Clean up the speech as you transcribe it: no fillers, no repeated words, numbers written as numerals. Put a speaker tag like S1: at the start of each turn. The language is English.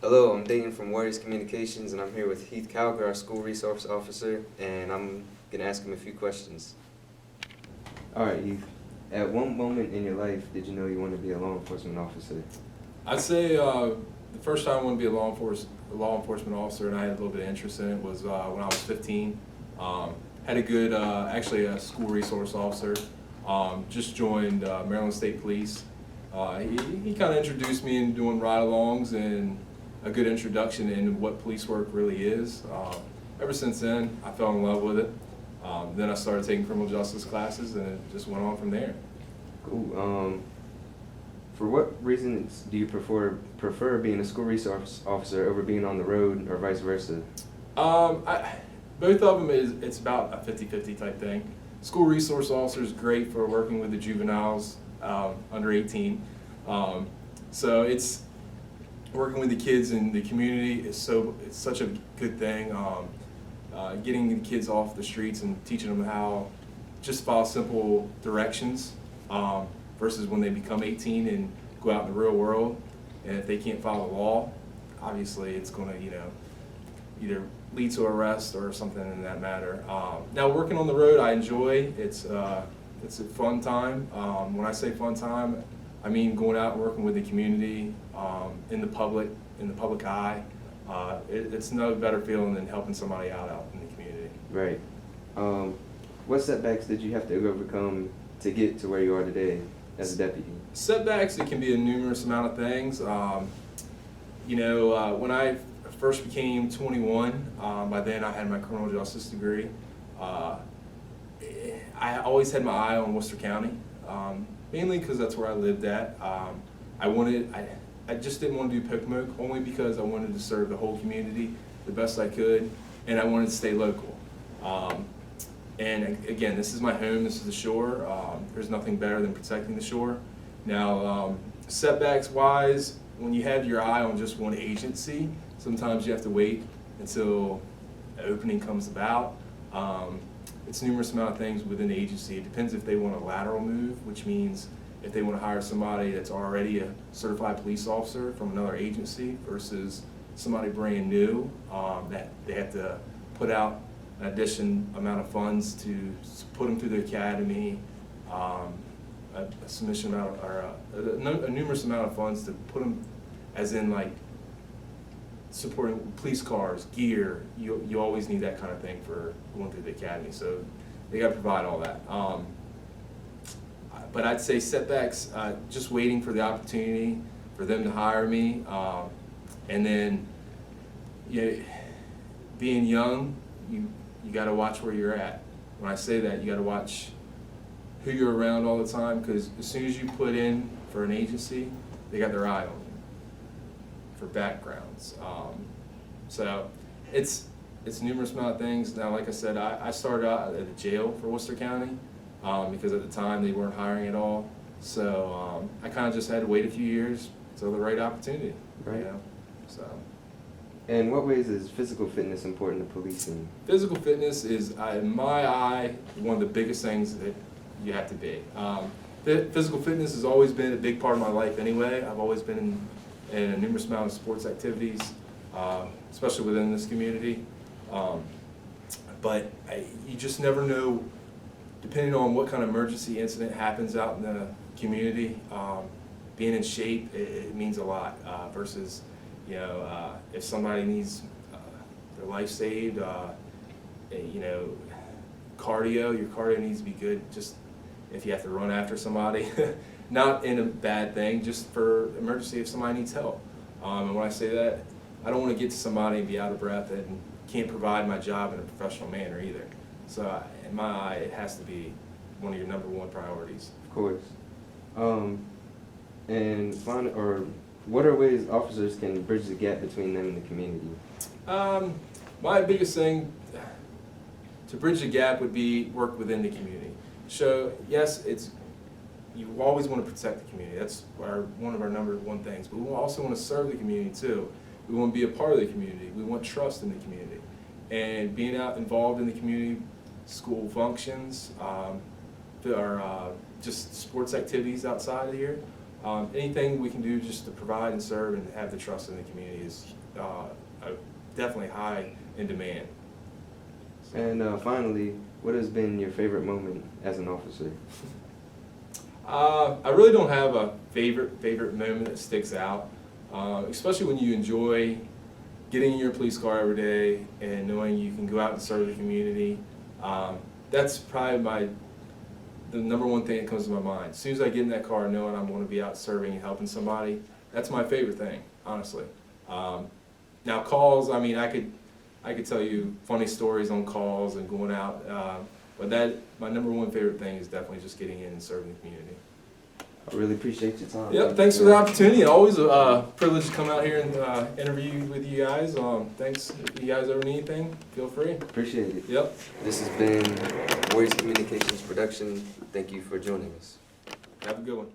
S1: Hello, I'm Dayton from Warriors Communications, and I'm here with Heath Calgar, our school resource officer, and I'm going to ask him a few questions. All right, Heath. At one moment in your life, did you know you wanted to be a law enforcement officer?
S2: I'd say the first time I wanted to be a law enforcement officer, and I had a little bit of interest in it, was when I was 15. Had a good, actually a school resource officer. Just joined Maryland State Police. He kind of introduced me in doing ride-alongs and a good introduction into what police work really is. Ever since then, I fell in love with it. Then I started taking criminal justice classes, and it just went on from there.
S1: Cool. For what reasons do you prefer being a school resource officer over being on the road, or vice versa?
S2: Both of them it's about a 50-50 type thing. School resource officer is great for working with the juveniles under 18. So it's working with the kids in the community it's such a good thing. Getting the kids off the streets and teaching them how just follow simple directions versus when they become 18 and go out in the real world, and if they can't follow the law, obviously it's going to either lead to arrest or something in that matter. Now working on the road, I enjoy. It's a fun time. When I say fun time, I mean going out and working with the community in the public eye. It's no better feeling than helping somebody out in the community.
S1: Right. What setbacks did you have to overcome to get to where you are today as a deputy?
S2: Setbacks, it can be a numerous amount of things. When I first became 21, by then I had my criminal justice degree. I always had my eye on Worcester County, mainly because that's where I lived at. I just didn't want to do Pocomoke, only because I wanted to serve the whole community the best I could, and I wanted to stay local. And again, this is my home, this is the shore. There's nothing better than protecting the shore. Now, setbacks wise, when you have your eye on just one agency, sometimes you have to wait until an opening comes about. It's numerous amount of things within the agency. It depends if they want a lateral move, which means if they want to hire somebody that's already a certified police officer from another agency versus somebody brand new, that they have to put out an additional amount of funds to put them through the academy, a submission amount, or a numerous amount of funds to put them, as in like supporting police cars, gear. You always need that kind of thing for going through the academy, so they got to provide all that. But I'd say setbacks, just waiting for the opportunity for them to hire me, and then being young, you got to watch where you're at. When I say that, you got to watch who you're around all the time, because as soon as you put in for an agency, they got their eye on you for backgrounds. So it's numerous amount of things. Now, like I said, I started out at the jail for Worcester County because at the time they weren't hiring at all. So I kind of just had to wait a few years till the right opportunity.
S1: Right.
S2: So.
S1: In what ways is physical fitness important to policing?
S2: Physical fitness is, in my eye, one of the biggest things that you have to be. Physical fitness has always been a big part of my life anyway. I've always been in a numerous amount of sports activities, especially within this community. But you just never know, depending on what kind of emergency incident happens out in the community, being in shape, it means a lot versus, if somebody needs their life saved, cardio, your cardio needs to be good just if you have to run after somebody. Not in a bad thing, just for emergency if somebody needs help. And when I say that, I don't want to get to somebody and be out of breath and can't provide my job in a professional manner either. So in my eye, it has to be one of your #1 priorities.
S1: Of course. What are ways officers can bridge the gap between them and the community?
S2: My biggest thing to bridge the gap would be work within the community. So yes, you always want to protect the community. That's one of our #1 things. But we also want to serve the community too. We want to be a part of the community. We want trust in the community. And being out involved in the community, school functions, or just sports activities outside of here, anything we can do just to provide and serve and have the trust in the community is definitely high in demand.
S1: And finally, what has been your favorite moment as an officer?
S2: I really don't have a favorite moment that sticks out, especially when you enjoy getting in your police car every day and knowing you can go out and serve the community. That's probably the number one thing that comes to my mind. As soon as I get in that car knowing I'm going to be out serving and helping somebody, that's my favorite thing, honestly. Now calls, I mean, I could tell you funny stories on calls and going out, but my number one favorite thing is definitely just getting in and serving the community.
S1: I really appreciate your time.
S2: Yep, thanks for the opportunity. Always a privilege to come out here and interview with you guys. Thanks. If you guys ever need anything, feel free.
S1: Appreciate it.
S2: Yep.
S1: This has been Warriors Communications Production. Thank you for joining us.
S2: Have a good one.